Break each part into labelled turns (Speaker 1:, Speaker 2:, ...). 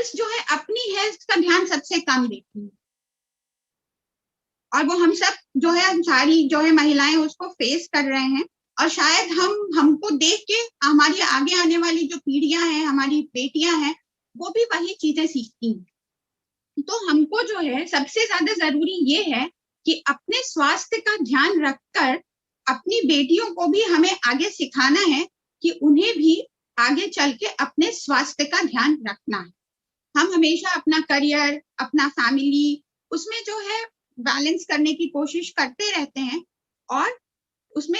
Speaker 1: Girls जो है अपनी हेल्थ का ध्यान सबसे कम देती हैं, और वो हम सब जो है सारी जो है महिलाएं उसको फेस कर रहे हैं। और शायद हमको देख के हमारी आगे आने वाली जो पीढ़ियां हैं, हमारी बेटियां हैं, वो भी वही चीजें सीखती हैं। तो हमको जो है सबसे ज्यादा जरूरी ये है कि अपने स्वास्थ्य का ध्यान रखकर अपनी बेटियों को भी हमें आगे सिखाना है कि उन्हें भी आगे चल के अपने स्वास्थ्य का ध्यान रखना है। हम हमेशा अपना करियर, अपना फैमिली, उसमें जो है बैलेंस करने की कोशिश करते रहते हैं, और उसमें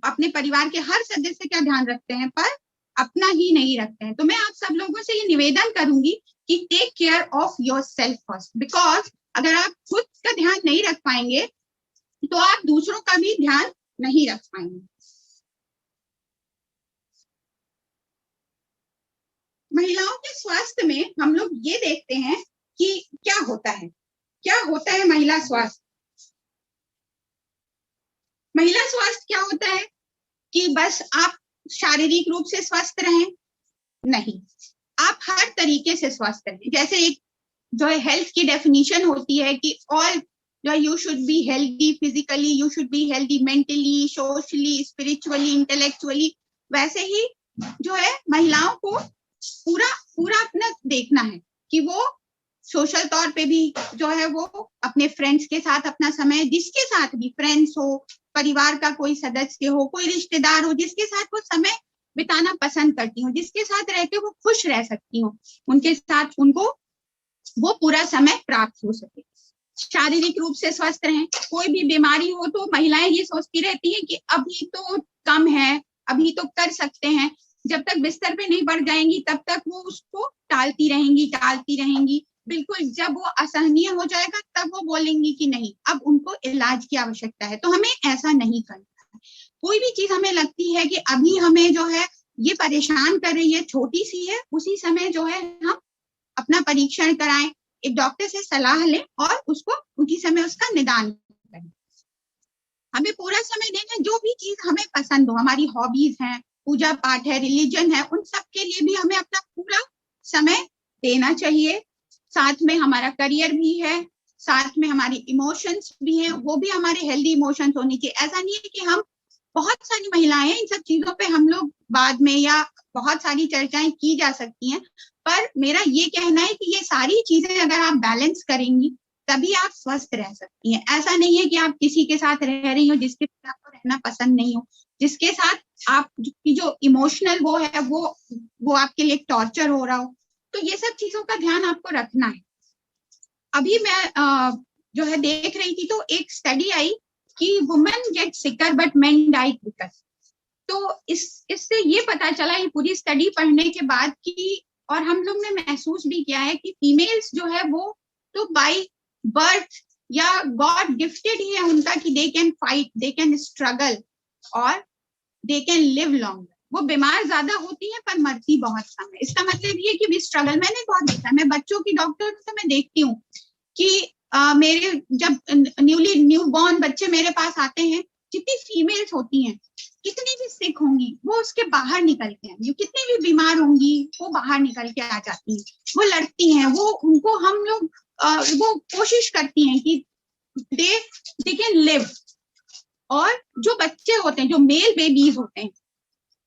Speaker 1: अपने परिवार के हर सदस्य का ध्यान रखते हैं, पर अपना ही नहीं रखते हैं। तो मैं आप सब लोगों से ये निवेदन करूंगी कि take care of yourself first, because अगर आप खुद का ध्यान नहीं रख पाएंगे तो आप दूसरों का भी ध्यान नहीं रख पाएंगे। महिलाओं के स्वास्थ्य में हम लोग ये देखते हैं कि क्या होता है महिला स्वास्थ्य। महिला स्वास्थ्य क्या होता है कि बस आप शारीरिक रूप से स्वस्थ रहें, नहीं, आप हर तरीके से स्वस्थ रहें। जैसे एक जो है हेल्थ की डेफिनेशन होती है कि ऑल जो you should be healthy physically, you should be healthy mentally, socially, spiritually, intellectually, वैसे ही जो है महिलाओं को पूरा अपना देखना है कि वो सोशल तौर पे भी जो है वो अपने फ्रेंड्स के साथ अपना समय, जिसके साथ भी फ्रेंड्स हो, परिवार का कोई सदस्य हो, कोई रिश्तेदार हो, जिसके साथ वो समय बिताना पसंद करती हो, जिसके साथ रह के वो खुश रह सकती हो, उनके साथ उनको वो पूरा समय प्राप्त हो सके। शारीरिक रूप से स्वस्थ रहें। कोई भी बीमारी हो तो महिलाएं ये सोचती रहती हैं कि अभी तो कम है, अभी तो कर सकते हैं, जब तक बिस्तर पे नहीं बढ़ जाएंगी तब तक वो उसको टालती रहेंगी। बिल्कुल जब वो असहनीय हो जाएगा तब वो बोलेंगी कि नहीं, अब उनको इलाज की आवश्यकता है। तो हमें ऐसा नहीं करना है। कोई भी चीज हमें लगती है कि अभी हमें जो है ये परेशान कर रही है, छोटी सी है, उसी समय जो है हम अपना परीक्षण कराएं, एक डॉक्टर से सलाह लें और उसको उसी समय उसका निदान करें। हमें पूरा समय देना, जो भी चीज हमें पसंद हो, हमारी हॉबीज हैं, पूजा पाठ है, रिलीजन है, उन सब के लिए भी हमें अपना पूरा समय देना चाहिए। साथ में हमारा करियर भी है, साथ में हमारी इमोशंस भी हैं, वो भी हमारे हेल्दी इमोशंस होनी चाहिए। ऐसा नहीं है कि हम, बहुत सारी महिलाएं, इन सब चीजों पे हम लोग बाद में या बहुत सारी चर्चाएं की जा सकती हैं, पर मेरा ये कहना है कि ये सारी चीजें अगर आप बैलेंस करेंगी तभी आप स्वस्थ रह सकती हैं। ऐसा नहीं है कि आप किसी के साथ रह रही हो जिसके साथ आपको रहना पसंद नहीं हो, जिसके साथ आप की जो इमोशनल वो है वो आपके लिए टॉर्चर हो रहा हो। तो ये सब चीजों का ध्यान आपको रखना है। अभी मैं जो है देख रही थी तो एक स्टडी आई कि women get sicker but men die quicker. तो इससे ये पता चला, ये पूरी स्टडी पढ़ने के बाद कि, और हम लोग ने महसूस भी किया है कि फीमेल्स जो है वो तो बाय बर्थ या गॉड गिफ्टेड ही है उनका कि they can fight, they can struggle और दे कैन लिव लॉन्गर। वो बीमार ज्यादा होती है पर मरती बहुत कम है। इसका मतलब ये कि भी स्ट्रगल मैंने बहुत देखा है। मैं बच्चों की डॉक्टर तो मैं देखती हूँ कि मेरे जब न्यू बॉर्न बच्चे मेरे पास आते हैं, जितनी फीमेल्स होती हैं, कितनी भी सिक होंगी वो उसके बाहर निकल के आएंगी, कितनी भी बीमार होंगी वो बाहर निकल के आ जाती हैं, वो लड़ती हैं, वो उनको हम लोग वो कोशिश करती हैं कि दे कैन लिव। और जो बच्चे होते हैं, जो मेल बेबीज होते हैं,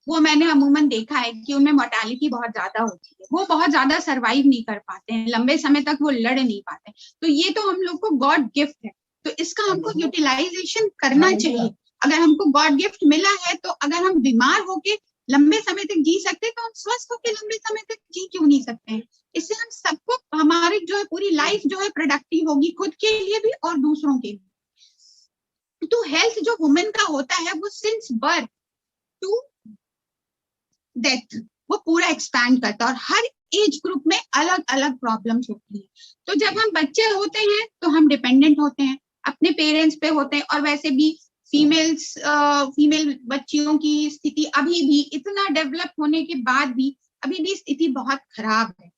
Speaker 1: वो मैंने अमूमन देखा है कि उनमें मोर्टेलिटी बहुत ज्यादा होती है, वो बहुत ज्यादा सरवाइव नहीं कर पाते हैं, लंबे समय तक वो लड़ नहीं पाते। तो ये तो हम लोग को गॉड गिफ्ट है, तो इसका हमको यूटिलाइजेशन करना चाहिए। अगर हमको गॉड गिफ्ट मिला है तो अगर हम बीमार होके लंबे समय तक जी सकते तो हम स्वस्थ होके लंबे समय तक जी क्यों नहीं सकते हैं। इससे हम सबको, हमारी जो है पूरी लाइफ जो है प्रोडक्टिव होगी, खुद के लिए भी और दूसरों के लिए। तो हेल्थ जो वुमेन का होता है वो सिंस बर्थ टू डेथ वो पूरा एक्सपैंड करता है, और हर एज ग्रुप में अलग अलग प्रॉब्लम्स होती है। तो जब हम बच्चे होते हैं तो हम डिपेंडेंट होते हैं, अपने पेरेंट्स पे होते हैं, और वैसे भी फीमेल बच्चियों की स्थिति अभी भी इतना डेवलप होने के बाद भी अभी भी स्थिति बहुत खराब है।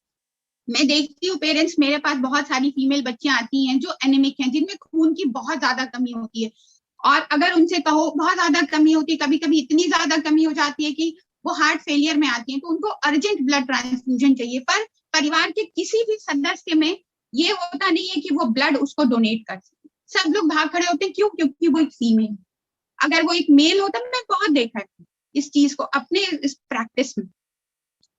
Speaker 1: मैं देखती हूँ पेरेंट्स, मेरे पास बहुत सारी फीमेल बच्चियां आती हैं जो एनीमिक हैं, जिनमें खून की बहुत ज्यादा कमी होती है, और अगर उनसे कहो बहुत ज्यादा कमी होती है, कभी कभी इतनी ज्यादा कमी हो जाती है कि वो हार्ट फेलियर में आती हैं, तो उनको अर्जेंट ब्लड ट्रांसफ्यूजन चाहिए। पर परिवार के किसी भी सदस्य में ये होता नहीं है कि वो ब्लड उसको डोनेट कर सके। सब लोग भाग खड़े होते हैं, क्यों? क्योंकि वो एक फीमेल। अगर वो एक मेल होता, मैं बहुत देखा है इस चीज को अपने इस प्रैक्टिस में।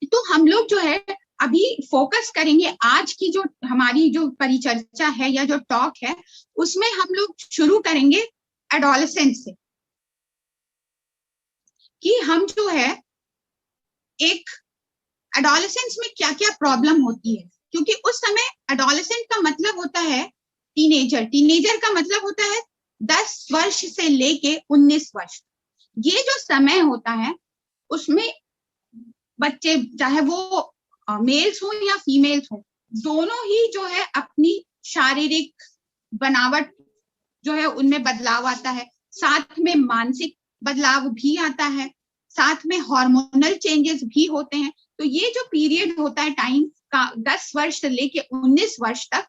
Speaker 1: तो हम लोग जो है अभी फोकस करेंगे, आज की जो हमारी जो परिचर्चा है या जो टॉक है, उसमें हम लोग शुरू करेंगे एडोलेसेंस से, कि हम जो है एक एडोलेसेंस में क्या क्या प्रॉब्लम होती है। क्योंकि उस समय एडोलेसेंट का मतलब होता है टीनेजर, टीनेजर का मतलब होता है 10 वर्ष से लेके 19 वर्ष। ये जो समय होता है उसमें बच्चे, चाहे वो मेल्स हो या फीमेल्स हो, दोनों ही जो है अपनी शारीरिक बनावट जो है उनमें बदलाव आता है, साथ में मानसिक बदलाव भी आता है, साथ में हार्मोनल चेंजेस भी होते हैं। तो ये जो पीरियड होता है टाइम का 10 वर्ष से लेके 19 वर्ष तक,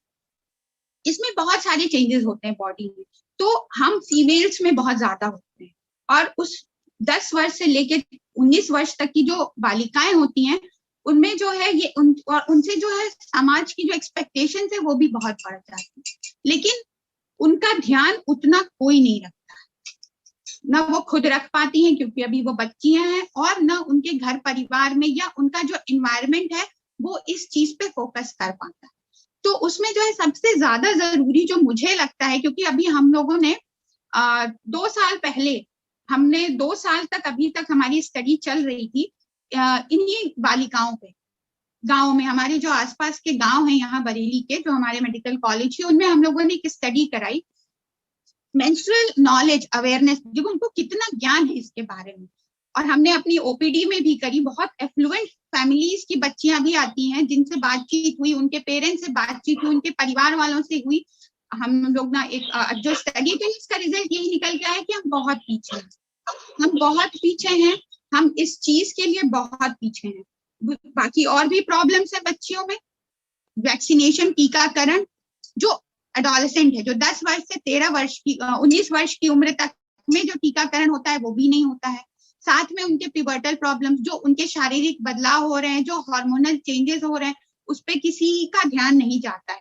Speaker 1: इसमें बहुत सारे चेंजेस होते हैं बॉडी में। तो हम फीमेल्स में बहुत ज्यादा होते हैं, और उस 10 वर्ष से लेके 19 वर्ष तक की जो बालिकाएं होती हैं, उनमें जो है ये और उनसे जो है समाज की जो एक्सपेक्टेशन है वो भी बहुत बढ़ जाती है, लेकिन उनका ध्यान उतना कोई नहीं रखता, ना वो खुद रख पाती हैं क्योंकि अभी वो बच्चियां हैं, और ना उनके घर परिवार में या उनका जो एनवायरनमेंट है वो इस चीज पे फोकस कर पाता। तो उसमें जो है सबसे ज्यादा जरूरी जो मुझे लगता है, क्योंकि अभी हम लोगों ने 2 साल पहले, हमने 2 साल तक अभी तक हमारी स्टडी चल रही थी इन्हीं बालिकाओं पे। गांव में, हमारे जो आसपास के गांव हैं यहाँ बरेली के, जो हमारे मेडिकल कॉलेज है, उनमें हम लोगों ने एक स्टडी कराई, मेंस्ट्रुअल नॉलेज अवेयरनेस, जो उनको कितना ज्ञान है इसके बारे में। और हमने अपनी ओपीडी में भी करी। बहुत एफ्लुएंट फैमिलीज की बच्चियां भी आती हैं जिनसे बातचीत हुई, उनके पेरेंट्स से बातचीत हुई, उनके परिवार वालों से हुई। हम लोग ना एक जो स्टडी थी, इसका रिजल्ट यही निकल गया है कि हम बहुत पीछे हैं, हम बहुत पीछे हैं, हम इस चीज के लिए बहुत पीछे हैं। बाकी और भी प्रॉब्लम्स है बच्चियों में, वैक्सीनेशन, टीकाकरण, जो एडोलेसेंट है, जो 10 वर्ष से 13 वर्ष की 19 वर्ष की उम्र तक में जो टीकाकरण होता है वो भी नहीं होता है। साथ में उनके पिबर्टल प्रॉब्लम्स, जो उनके शारीरिक बदलाव हो रहे हैं, जो हार्मोनल चेंजेस हो रहे हैं, उस पर किसी का ध्यान नहीं जाता है।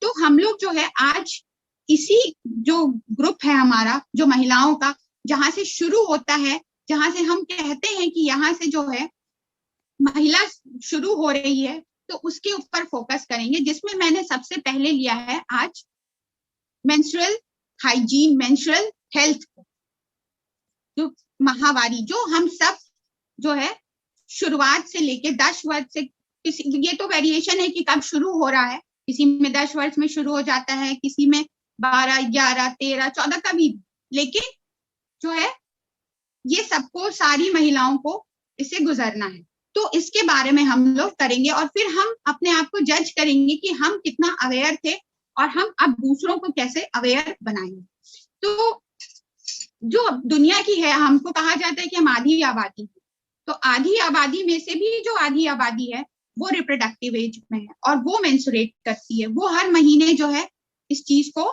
Speaker 1: तो हम लोग जो है आज इसी जो ग्रुप है हमारा, जो महिलाओं का, जहां से शुरू होता है, जहां से हम कहते हैं कि यहाँ से जो है महिला शुरू हो रही है, तो उसके ऊपर फोकस करेंगे, जिसमें मैंने सबसे पहले लिया है आज मेंस्ट्रुअल हाइजीन, मेंस्ट्रुअल हेल्थ, जो माहवारी, जो हम सब जो है शुरुआत से लेके 10 वर्ष से, किसी, ये तो वेरिएशन है कि कब शुरू हो रहा है, किसी में 10 वर्ष में शुरू हो जाता है, किसी में 12, 11, 13, 14 का भी, लेकिन जो है ये सबको, सारी महिलाओं को इससे गुजरना है। तो इसके बारे में हम लोग करेंगे, और फिर हम अपने आप को जज करेंगे कि हम कितना अवेयर थे और हम अब दूसरों को कैसे अवेयर बनाएंगे। तो जो दुनिया की है, हमको कहा जाता है कि हम आधी आबादी है, तो आधी आबादी में से भी जो आधी आबादी है वो रिप्रोडक्टिव एज में है, और वो मेंस्ट्रुएट करती है, वो हर महीने जो है इस चीज को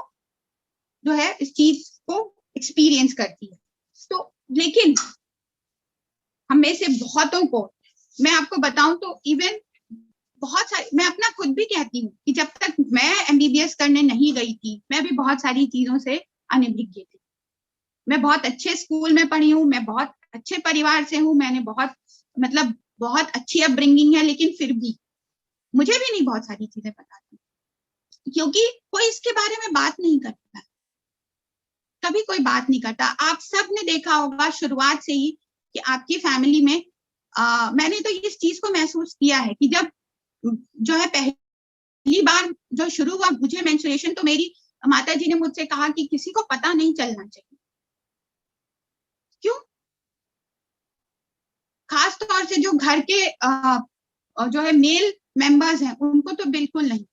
Speaker 1: जो है इस चीज को एक्सपीरियंस करती है। तो लेकिन हम में से बहुतों को, मैं आपको बताऊं तो इवन बहुत सारी, मैं अपना खुद भी कहती हूँ कि जब तक मैं एमबीबीएस करने नहीं गई थी, मैं भी बहुत सारी चीजों से अनभिज्ञ थी। मैं बहुत अच्छे स्कूल में पढ़ी हूँ, मैं बहुत अच्छे परिवार से हूँ, मैंने बहुत अच्छी अपब्रिंगिंग है, लेकिन फिर भी मुझे भी नहीं बहुत सारी चीजें पता थी, क्योंकि कोई इसके बारे में बात नहीं करता, कभी कोई बात नहीं करता। आप सब ने देखा होगा शुरुआत से ही कि आपकी फैमिली में, मैंने तो इस चीज को महसूस किया है कि जब जो है पहली बार जो शुरू हुआ मुझे मेंस्ट्रुएशन, तो मेरी माता जी ने मुझसे कहा कि किसी को पता नहीं चलना चाहिए। क्यों? खास तौर से जो घर के जो है मेल मेंबर्स हैं, उनको तो बिल्कुल नहीं।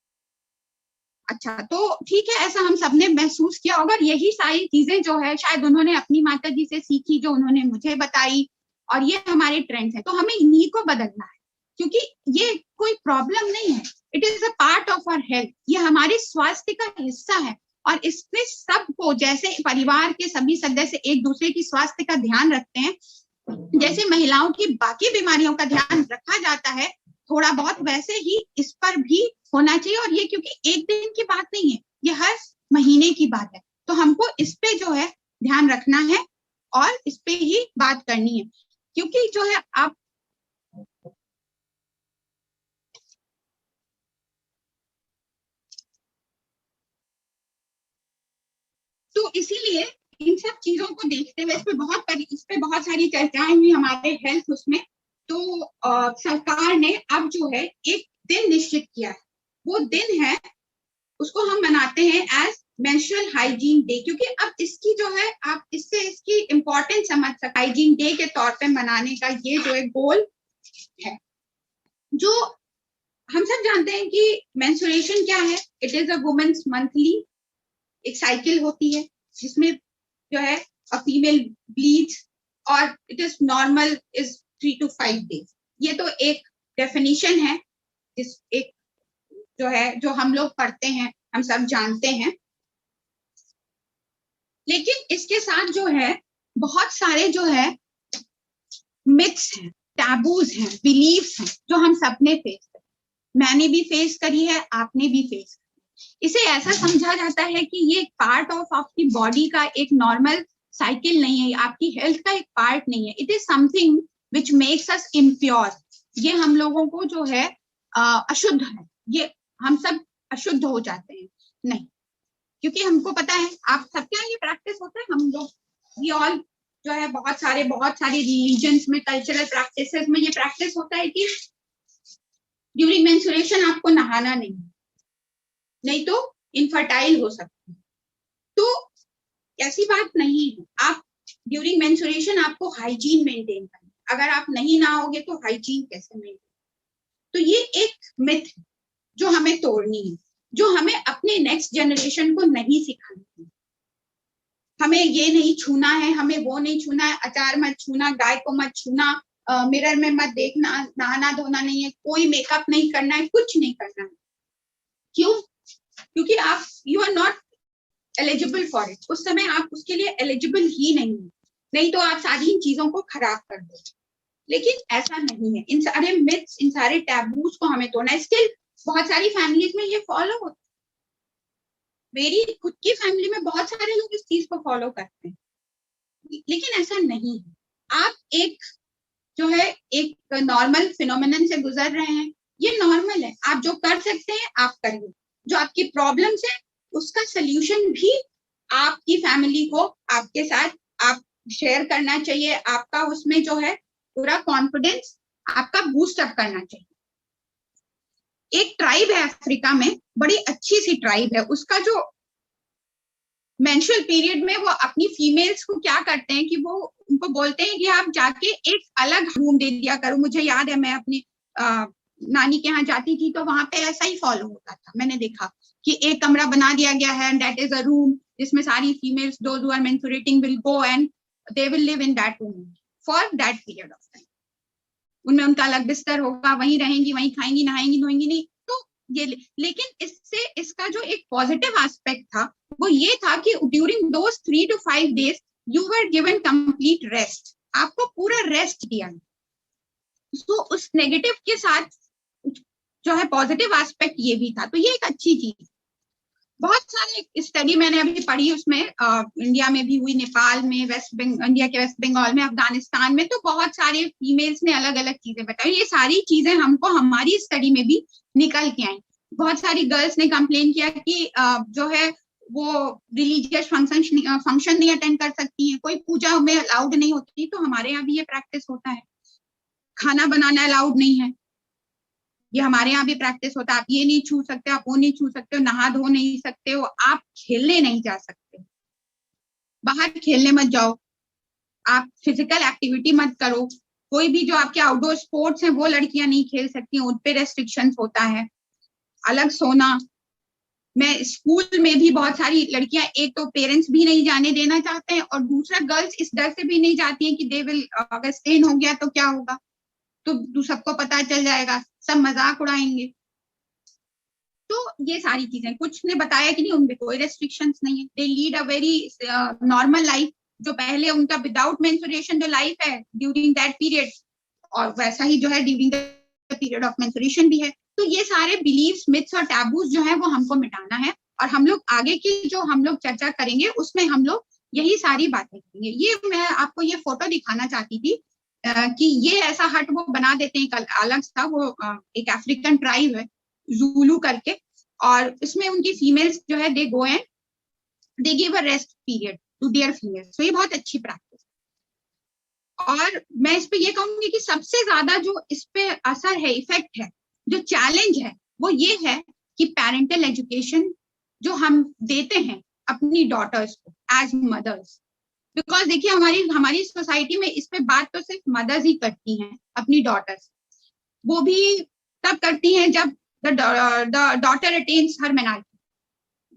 Speaker 1: अच्छा, तो ठीक है, ऐसा हम सबने महसूस किया होगा। यही सारी चीजें जो है शायद उन्होंने अपनी माता जी से सीखी, जो उन्होंने मुझे बताई, और ये हमारे ट्रेंड्स हैं। तो हमें इन्हीं को बदलना है, क्योंकि ये कोई प्रॉब्लम नहीं है, it is a part of our health, ये हमारे स्वास्थ्य का हिस्सा है। और इसमें सबको, जैसे परिवार के सभी सदस्य एक दूसरे की स्वास्थ्य का ध्यान रखते हैं, जैसे महिलाओं की बाकी बीमारियों का ध्यान रखा जाता है, थोड़ा बहुत वैसे ही इस पर भी होना चाहिए। और ये क्योंकि एक दिन की बात नहीं है, ये हर महीने की बात है, तो हमको इस पे जो है ध्यान रखना है और इस पे ही बात करनी है। क्योंकि जो है आप तो इसीलिए इन सब चीजों को देखते हुए इस पे बहुत सारी चर्चाएं हुई हमारे हेल्थ उसमें। तो सरकार ने अब जो है एक दिन निश्चित किया है, वो दिन है, उसको हम मनाते हैं एज मेंस्ट्रुअल हाइजीन डे। क्योंकि अब इसकी जो है आप इससे इसकी इम्पोर्टेंस समझ सकते, हाइजीन डे के तौर पे मनाने का ये जो है गोल है। जो हम सब जानते हैं कि मेंस्ट्रुएशन क्या है, it is a women's monthly एक साइकिल होती है जिसमें जो है अ फीमेल ब्लीड्स और it is normal is 3 to 5 days। ये तो एक डेफिनेशन है, जिस एक जो है जो हम लोग पढ़ते हैं, हम सब जानते हैं। लेकिन इसके साथ जो है बहुत सारे जो है मिथ्स हैं, टैबूज हैं, बिलीव्स हैं, जो हम सबने फेस करी, मैंने भी फेस करी है, आपने भी फेस करी। इसे ऐसा समझा जाता है कि ये एक पार्ट ऑफ आपकी बॉडी का एक नॉर्मल साइकिल नहीं है, आपकी हेल्थ का एक पार्ट नहीं है। It is something which makes us impure. ये हम लोगों को जो है अशुद्ध है, ये हम सब अशुद्ध हो जाते हैं। नहीं, क्योंकि हमको पता है, आप सबके यहाँ ये प्रैक्टिस होता है, हम लोग वी ऑल जो है बहुत सारे रिलीजन्स में, कल्चरल प्रैक्टिसेस में ये प्रैक्टिस होता है कि ड्यूरिंग मेंस्ट्रुएशन आपको नहाना नहीं तो इनफर्टाइल हो सकते हैं। तो ऐसी बात नहीं है, आप ड्यूरिंग मेंस्ट्रुएशन आपको हाइजीन मेंटेन करना, अगर आप नहीं नहाओगे तो हाइजीन कैसे मेंटेन। तो ये एक मिथ है जो हमें तोड़नी है, जो हमें अपने नेक्स्ट जनरेशन को नहीं सिखानी है। हमें ये नहीं छूना है, हमें वो नहीं छूना है, अचार मत छूना, गाय को मत छूना, मिरर में मत देखना, नहाना धोना नहीं है, कोई मेकअप नहीं करना है, कुछ नहीं करना है। क्यों? क्योंकि आप you are not eligible for it, उस समय आप उसके लिए एलिजिबल ही नहीं तो आप सारी इन चीजों को खराब कर दो। लेकिन ऐसा नहीं है, इन सारे मिथ्स, इन सारे टैबूज को हमें तोड़ना है। स्टिल बहुत सारी फैमिलीज में ये फॉलो होता है, मेरी खुद की फैमिली में बहुत सारे लोग इस चीज को फॉलो करते हैं, लेकिन ऐसा नहीं है। आप एक जो है एक नॉर्मल फिनोमिनन से गुजर रहे हैं, ये नॉर्मल है, आप जो कर सकते हैं आप करिए। जो आपकी प्रॉब्लम्स है उसका सोल्यूशन भी आपकी फैमिली को आपके साथ आप शेयर करना चाहिए, आपका उसमें जो है पूरा कॉन्फिडेंस आपका बूस्ट अप करना चाहिए। एक ट्राइब है अफ्रीका में, बड़ी अच्छी सी ट्राइब है, उसका जो मेंस्ट्रुअल पीरियड में वो अपनी फीमेल्स को क्या करते हैं कि वो उनको बोलते हैं कि आप जाके एक अलग रूम दे दिया करो। मुझे याद है मैं अपनी नानी के यहाँ जाती थी तो वहां पे ऐसा ही फॉलो होता था, मैंने देखा कि एक कमरा बना दिया गया है and that is a room जिसमें सारी females those who are menstruating will go and they will live in that room for that period of time. उनमें उनका अलग बिस्तर होगा, वहीं रहेंगी, वहीं खाएंगी, नहाएंगी, धोएंगी नहीं। तो ये लेकिन इससे इसका जो एक पॉजिटिव एस्पेक्ट था वो ये था कि during those 3 to 5 days you were given complete rest, आपको पूरा रेस्ट दिया। तो उस नेगेटिव के साथ जो है पॉजिटिव एस्पेक्ट ये भी था, तो ये एक अच्छी चीज। बहुत सारे स्टडी मैंने अभी पढ़ी, उसमें इंडिया में भी हुई, नेपाल में, इंडिया के वेस्ट बंगाल में, अफगानिस्तान में, तो बहुत सारे फीमेल्स ने अलग अलग चीजें बताई। ये सारी चीजें हमको हमारी स्टडी में भी निकल के आई। बहुत सारी गर्ल्स ने कंप्लेन किया कि जो है वो रिलीजियस फंक्शन नहीं अटेंड कर सकती है, कोई पूजा में अलाउड नहीं होती, तो हमारे यहाँ भी ये प्रैक्टिस होता है। खाना बनाना अलाउड नहीं है, ये हमारे यहाँ भी प्रैक्टिस होता है। आप ये नहीं छू सकते, आप वो नहीं छू सकते हो, नहा धो नहीं सकते हो, आप खेलने नहीं जा सकते, बाहर खेलने मत जाओ, आप फिजिकल एक्टिविटी मत करो, कोई भी जो आपके आउटडोर स्पोर्ट्स हैं वो लड़कियां नहीं खेल सकती, उन पे रेस्ट्रिक्शंस होता है। अलग सोना, मैं स्कूल में भी बहुत सारी लड़कियां, एक तो पेरेंट्स भी नहीं जाने देना चाहते हैं और दूसरा गर्ल्स इस डर से भी नहीं जाती हैं कि दे विल, अगर स्टेन हो गया तो क्या होगा, तो सबको पता चल जाएगा, सब मजाक उड़ाएंगे। तो ये सारी चीजें, कुछ ने बताया कि नहीं उनमें कोई रेस्ट्रिक्शंस नहीं है, they lead a very normal life, जो पहले उनका विदाउट मेंस्ट्रुएशन जो लाइफ है ड्यूरिंग दैट पीरियड, और वैसा ही जो है ड्यूरिंग पीरियड ऑफ मेंस्ट्रुएशन भी है। तो ये सारे बिलीव्स, मिथ्स और टैबूज जो है वो हमको मिटाना है, और हम लोग आगे की जो हम लोग चर्चा करेंगे उसमें हम लोग यही सारी बातें करेंगे। ये मैं आपको ये फोटो दिखाना चाहती थी कि ये ऐसा हट वो बना देते हैं, अलग सा, वो एक अफ्रीकन ट्राइब है ज़ूलू करके, और इसमें उनकी फीमेल्स जो है they go and they give a rest period to their females. तो ये बहुत अच्छी प्रैक्टिस। और मैं इस पे ये कहूंगी कि सबसे ज्यादा जो इस पे असर है, इफेक्ट है, जो चैलेंज है, वो ये है कि पेरेंटल एजुकेशन जो हम देते हैं अपनी डॉटर्स को एज मदर्स। बिकॉज देखिए हमारी सोसाइटी में इस पे बात तो सिर्फ मदर्स ही करती हैं अपनी डॉटर्स, वो भी तब करती हैं जब द डॉटर अटेन्स हर मेनॉरिटी,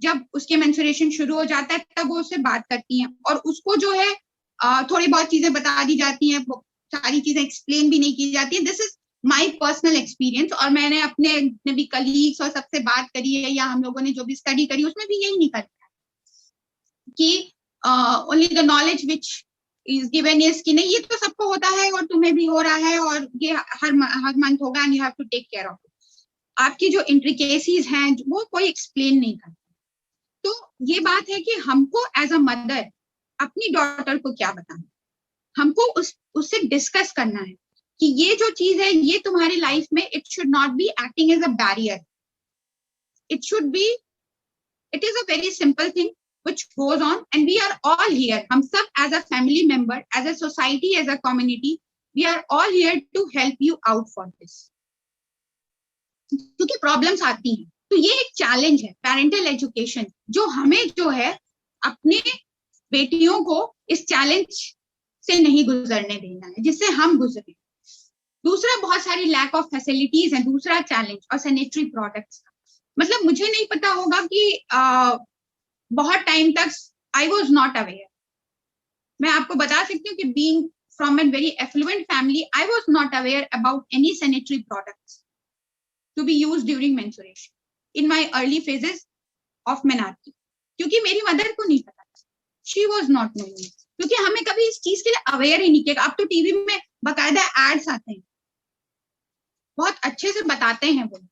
Speaker 1: जब उसके मेंस्ट्रुएशन शुरू हो जाता है तब वो उससे बात करती हैं, और उसको जो है थोड़ी बहुत चीजें बता दी जाती हैं, सारी चीजें एक्सप्लेन भी नहीं की जाती है। This is my personal experience, और मैंने अपने भी कलीग्स और सबसे बात करी है, या हम लोगों ने जो भी स्टडी करी उसमें भी यही निकलता है कि only the knowledge which is given is कि नहीं ये तो सबको होता है और तुम्हें भी हो रहा है, और ये हर मंथ होगा and you have to take care of it. आपकी जो इंट्रिकेसीज हैं वो कोई एक्सप्लेन नहीं करता। तो ये बात है कि हमको एज अ मदर अपनी डॉटर को क्या बताना, हमको उससे डिस्कस करना है कि ये जो चीज है ये तुम्हारी लाइफ में it should not be acting as a barrier, it should be, it is a very simple thing which goes on, and we are all here, हम सब as a family member, as a society, as a community, we are all here to help you out for this, क्योंकि problems आती हैं। तो ये एक challenge है parental education, जो हमें जो है अपने बेटियों को इस चैलेंज से नहीं गुजरने देना है जिससे हम गुजरे। दूसरा, बहुत सारी लैक ऑफ फैसिलिटीज है, दूसरा चैलेंज, और सैनिटरी प्रोडक्ट्स का। मतलब मुझे नहीं पता होगा कि बहुत टाइम तक आई वॉज नॉट अवेयर। मैं आपको बता सकती हूँ कि being from a very affluent family, I was not aware about any sanitary products to be used during menstruation in my early phases of menarche, क्योंकि मेरी मदर को नहीं पता था, शी वॉज नॉट नोइंग, क्योंकि हमें कभी इस चीज के लिए अवेयर ही नहीं किया। अब तो टीवी में बाकायदा एड्स आते हैं, बहुत अच्छे से बताते हैं, वो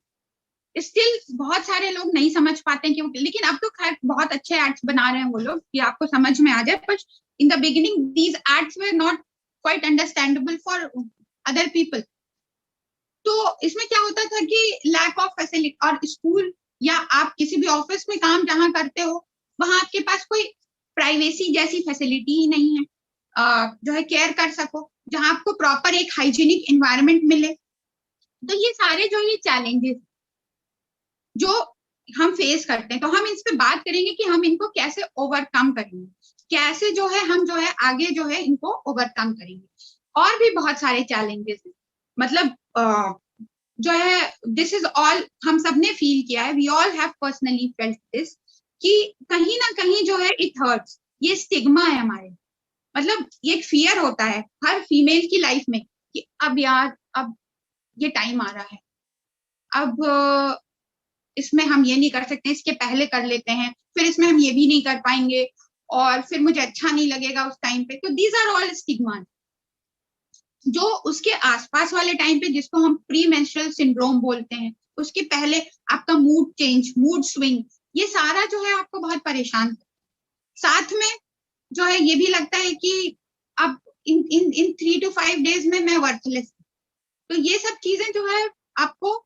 Speaker 1: स्टिल बहुत सारे लोग नहीं समझ पाते हैं कि, लेकिन अब तो खैर बहुत अच्छे एड्स बना रहे हैं वो लोग कि आपको समझ में आ जाए, but in the beginning these aids were not quite understandable for other people. तो इसमें क्या होता था कि लैक ऑफ फैसिलिटी, और स्कूल या आप किसी भी ऑफिस में काम जहां करते हो वहां आपके पास कोई प्राइवेसी जैसी फैसिलिटी ही नहीं है, जो है केयर कर सको, जहां आपको प्रॉपर एक हाइजीनिक एनवायरनमेंट मिले। तो ये सारे जो ये चैलेंजेस जो हम फेस करते हैं, तो हम इस पे बात करेंगे कि हम इनको कैसे ओवरकम करेंगे, कैसे जो है हम जो है आगे जो है इनको ओवरकम करेंगे। और भी बहुत सारे चैलेंजेस हैं, मतलब जो है दिस इज ऑल हम सब ने फील किया है, we all have personally felt this, कि कहीं ना कहीं जो है इट हर्ट्स, ये स्टिग्मा है हमारे, मतलब ये एक फियर होता है हर फीमेल की लाइफ में कि अब यार अब ये टाइम आ रहा है, अब इसमें हम ये नहीं कर सकते, इसके पहले कर लेते हैं, फिर इसमें हम ये भी नहीं कर पाएंगे, और फिर मुझे अच्छा नहीं लगेगा उस टाइम पे। तो दीज आर ऑल स्टिग्मा। जो उसके आसपास वाले टाइम पे, जिसको हम प्री मेंस्ट्रुअल सिंड्रोम बोलते हैं, उसके पहले आपका मूड चेंज, मूड स्विंग, ये सारा जो है आपको बहुत परेशान करता है। साथ में जो है ये भी लगता है कि अब इन 3 to 5 days में मैं वर्थलेस। तो ये सब चीजें जो है आपको,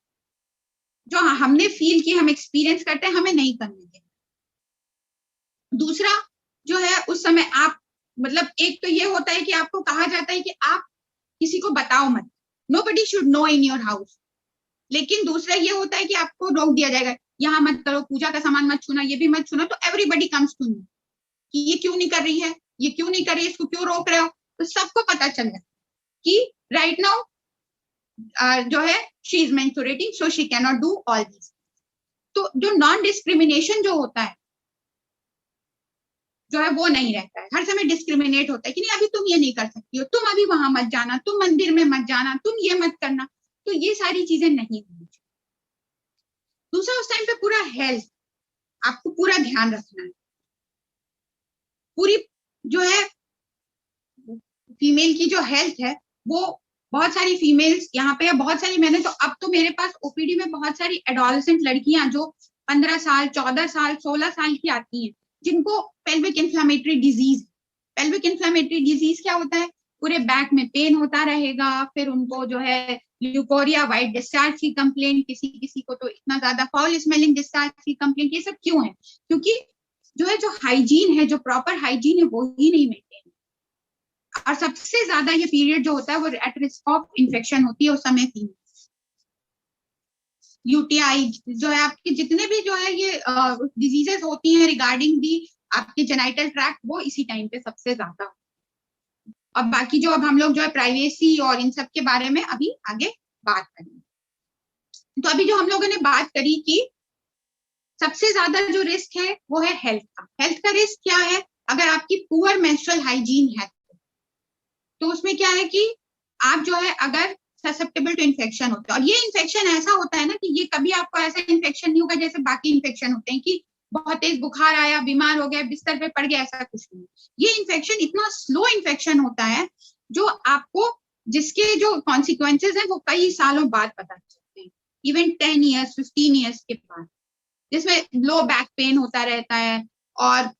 Speaker 1: जो हमने फील की, हम एक्सपीरियंस करते हैं, हमें नहीं करने देना। दूसरा जो है उस समय आप, मतलब एक तो ये होता है कि आपको कहा जाता है कि आप किसी को बताओ मत, nobody should know in your house. लेकिन दूसरा ये होता है कि आपको रोक दिया जाएगा, यहाँ मत करो, पूजा का सामान मत छूना, ये भी मत छूना। तो एवरीबडी कम्स टू नो कि ये क्यों नहीं कर रही है, ये क्यों नहीं कर रही है, इसको क्यों रोक रहे हो। तो सबको पता चल जाए कि राइट नाउ जो है she is menstruating, so she can not do all this. तो जो नॉन डिस्क्रिमिनेशन जो होता है जो है वो नहीं रहता है, हर समय डिस्क्रिमिनेट होता है कि नहीं अभी तुम ये नहीं कर सकती हो, तुम अभी वहां मत जाना, तुम मंदिर में मत जाना, तुम ये मत करना। तो ये सारी चीजें नहीं होनी चाहिए। दूसरा, उस टाइम पे पूरा हेल्थ आपको पूरा ध्यान रखना है, पूरी जो है फीमेल की जो हेल्थ है वो बहुत सारी फीमेल्स यहाँ पे, बहुत सारी, मैंने तो अब तो मेरे पास ओपीडी में बहुत सारी एडोलेसेंट लड़कियां जो 15 साल 14 साल 16 साल की आती हैं, जिनको pelvic inflammatory disease. Pelvic inflammatory disease क्या होता है? पूरे बैक में पेन होता रहेगा, फिर उनको जो है ल्यूकोरिया, व्हाइट डिस्चार्ज की कंप्लेंट, किसी किसी को तो इतना ज्यादा फाउल स्मेलिंग डिस्चार्ज की कंप्लेंट। ये सब क्यों है? क्योंकि जो है, जो हाइजीन है, जो प्रॉपर हाइजीन है, वो ही नहीं मेंटेन। और सबसे ज्यादा ये पीरियड जो होता है वो एट रिस्क ऑफ इन्फेक्शन होती है उस समय की। यूटीआई जो है, आपके जितने भी जो है ये डिजीजेस होती हैं रिगार्डिंग दी आपके जेनाइटल ट्रैक्ट, वो इसी टाइम पे सबसे ज्यादा। अब बाकी जो अब हम लोग जो है प्राइवेसी और इन सब के बारे में अभी आगे बात करेंगे। तो अभी जो हम लोगों ने बात करी कि सबसे ज्यादा जो रिस्क है वो है हेल्थ का। हेल्थ का रिस्क क्या है? अगर आपकी पुअर मेंस्ट्रुअल हाइजीन है तो उसमें क्या है कि आप जो है अगर ससेप्टेबल टू इन्फेक्शन होते हैं, और ये इन्फेक्शन ऐसा होता है ना कि ये कभी आपको ऐसा इन्फेक्शन नहीं होगा जैसे बाकी इन्फेक्शन होते हैं कि बहुत तेज बुखार आया, बीमार हो गया, बिस्तर पे पड़ गया, ऐसा कुछ नहीं। ये इन्फेक्शन इतना स्लो इन्फेक्शन होता है जो आपको, जिसके जो कॉन्सिक्वेंसेज है वो कई सालों बाद पता चलते हैं, इवन 10 ईयर्स 15 ईयर्स के बाद, जिसमें लो बैक पेन होता रहता है और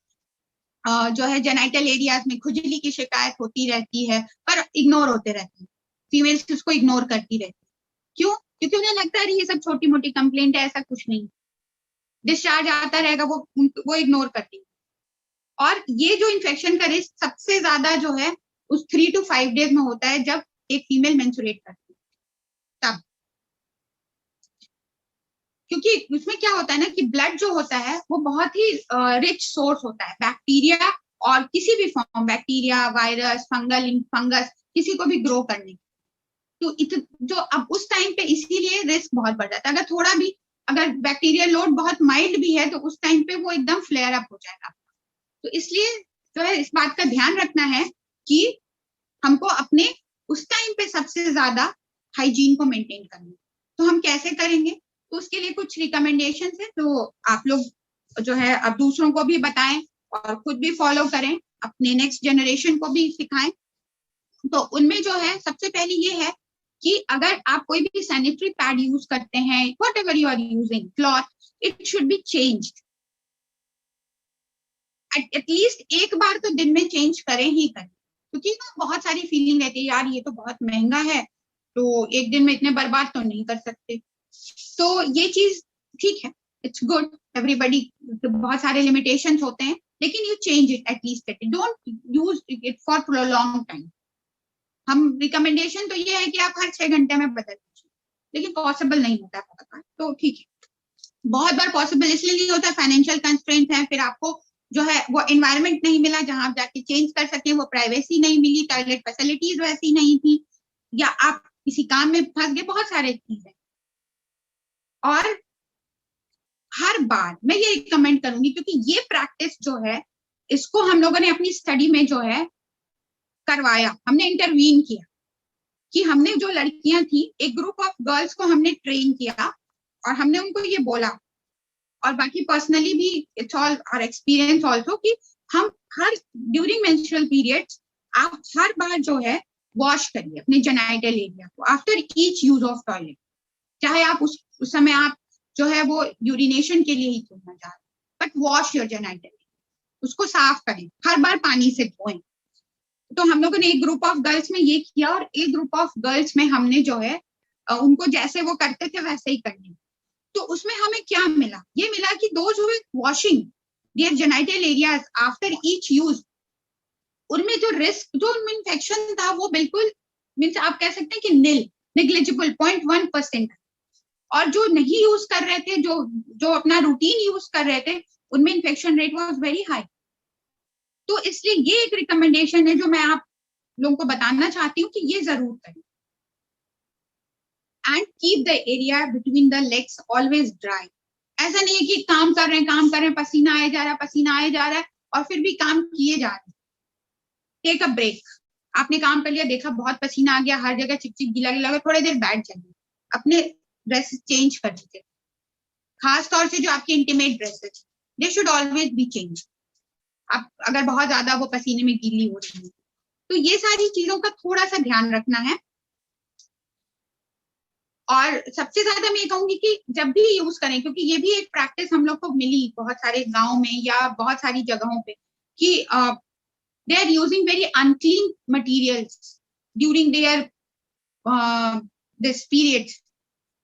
Speaker 1: जो है जेनाइटल एरियाज में खुजली की शिकायत होती रहती है, पर इग्नोर होते रहते हैं। फीमेल्स उसको इग्नोर करती रहती है। क्यों? क्योंकि उन्हें लगता है ये सब छोटी मोटी कंप्लेंट है, ऐसा कुछ नहीं। डिस्चार्ज आता रहेगा, वो इग्नोर करती है। और ये जो इन्फेक्शन का रिस्क सबसे ज्यादा जो है उस 3 to 5 डेज में होता है जब एक फीमेल मेंस्ट्रुएट करती है, तब। क्योंकि उसमें क्या होता है ना कि ब्लड जो होता है वो बहुत ही रिच सोर्स होता है बैक्टीरिया, और किसी भी फॉर्म, बैक्टीरिया, वायरस, फंगस, किसी को भी ग्रो करने। तो जो अब उस टाइम पे इसीलिए रिस्क बहुत बढ़ जाता है। अगर थोड़ा भी, अगर बैक्टीरियल लोड बहुत माइल्ड भी है तो उस टाइम पे वो एकदम फ्लेयर अप हो जाएगा। तो इसलिए जो है इस बात का ध्यान रखना है कि हमको अपने उस टाइम पे सबसे ज्यादा हाइजीन को मेंटेन करना है। तो हम कैसे करेंगे? तो उसके लिए कुछ रिकमेंडेशन है तो आप लोग जो है अब दूसरों को भी बताएं और खुद भी फॉलो करें, अपने नेक्स्ट जनरेशन को भी सिखाएं। तो उनमें जो है सबसे पहले ये है कि अगर आप कोई भी सैनिटरी पैड यूज करते हैं, whatever you are using, cloth, it should be changed at least एक बार तो दिन में चेंज करें ही करें। क्योंकि ना बहुत सारी फीलिंग रहती है, यार ये तो बहुत महंगा है, तो एक दिन में इतने बर्बाद तो नहीं कर सकते। तो ये चीज ठीक है, इट्स गुड, एवरीबडी, बहुत सारे लिमिटेशंस होते हैं, लेकिन you change it at least, don't use it for long time. हम रिकमेंडेशन तो ये है कि आप हर 6 घंटे में बदल दीजिए, लेकिन पॉसिबल नहीं होता है, तो ठीक है। बहुत बार पॉसिबल इसलिए नहीं होता, फाइनेंशियल कंस्ट्रेंट है, फिर आपको जो है वो एनवायरनमेंट नहीं मिला जहां आप जाके चेंज कर सके, वो प्राइवेसी नहीं मिली, टॉयलेट फैसिलिटीज वैसी नहीं थी, या आप किसी काम में फंस गए, बहुत सारे चीजें। और हर बार मैं ये रिकमेंड करूंगी, क्योंकि ये प्रैक्टिस जो है इसको हम लोगों ने अपनी स्टडी में जो है करवाया, हमने इंटरवीन किया कि हमने जो लड़कियां थी, एक ग्रुप ऑफ गर्ल्स को हमने ट्रेन किया और हमने उनको ये बोला, और बाकी पर्सनली भी it's all our experience also, कि हम हर ड्यूरिंग मेंस्ट्रुअल पीरियड्स आप हर बार जो है वॉश करिए अपने जेनाइटल एरिया को after each use of toilet. चाहे आप उस समय आप जो है वो यूरिनेशन के लिए ही क्यों ना जा रहे, बट वॉश योर जेनाइटल, उसको साफ करें, हर बार पानी से धोएं। तो हम लोगों ने एक ग्रुप ऑफ गर्ल्स में ये किया, और एक ग्रुप ऑफ गर्ल्स में हमने जो है उनको जैसे वो करते थे वैसे ही करने। तो उसमें हमें क्या मिला? ये मिला कि those who washing their genital areas after each use, उनमें जो रिस्क, जो उनमें इन्फेक्शन था वो बिल्कुल, मीन्स आप कह सकते हैं कि निल, नेग्लिजिबल, 0.1%। और जो नहीं यूज कर रहे थे, जो जो अपना रूटीन यूज कर रहे थे, उनमें infection rate was very high. तो इसलिए ये एक रिकमेंडेशन है जो मैं आप लोगों को बताना चाहती हूँ कि ये जरूर करें। And keep the area between the legs always dry. ऐसा नहीं है कि काम कर रहे हैं, पसीना आए जा रहा है, पसीना आए जा रहा है, और फिर भी काम किए जा रहे हैं। Take a break. आपने काम कर लिया, देखा बहुत पसीना आ गया, हर जगह चिपचिप गीला गीला, थोड़ी देर बैठ जाइए, अपने ड्रेस चेंज कर दीजिए। खास तौर से जो आपके intimate dresses, they should always be change. आप अगर बहुत ज्यादा वो पसीने में गीली हो रही है, तो ये सारी चीजों का थोड़ा सा ध्यान रखना है। और सबसे ज्यादा मैं ये कहूंगी कि जब भी यूज करें, क्योंकि ये भी एक प्रैक्टिस हम लोग को मिली बहुत सारे गांव में या बहुत सारी जगहों पे, कि they are using very unclean materials during their this period.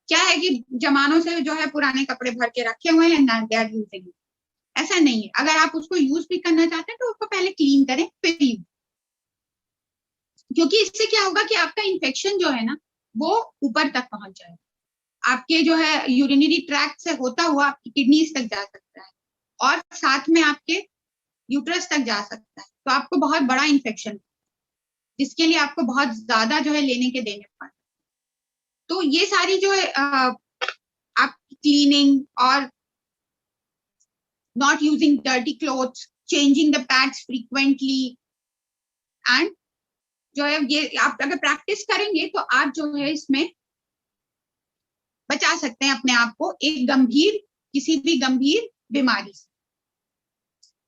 Speaker 1: क्या है कि जमानों से जो है पुराने कपड़े भर के रखे हुए हैं, दे आर यूजिंग। ऐसा नहीं है, अगर आप उसको यूज भी करना चाहते हैं तो उसको पहले क्लीन करें फिर यूज, क्योंकि इससे क्या होगा कि आपका इन्फेक्शन जो है ना वो ऊपर तक पहुंच जाएगा, आपके जो है यूरिनरी ट्रैक्ट से होता हुआ आपकी किडनीज तक जा सकता है और साथ में आपके यूट्रस तक जा सकता है। तो आपको बहुत बड़ा इन्फेक्शन, जिसके लिए आपको बहुत ज्यादा जो है लेने के देने पड़ते। तो ये सारी जो है आप क्लीनिंग और not using dirty clothes, changing the pads frequently, and जो है ये आप अगर प्रैक्टिस करेंगे तो आप जो है इसमें बचा सकते हैं अपने आप को एक गंभीर, किसी भी गंभीर बीमारी से।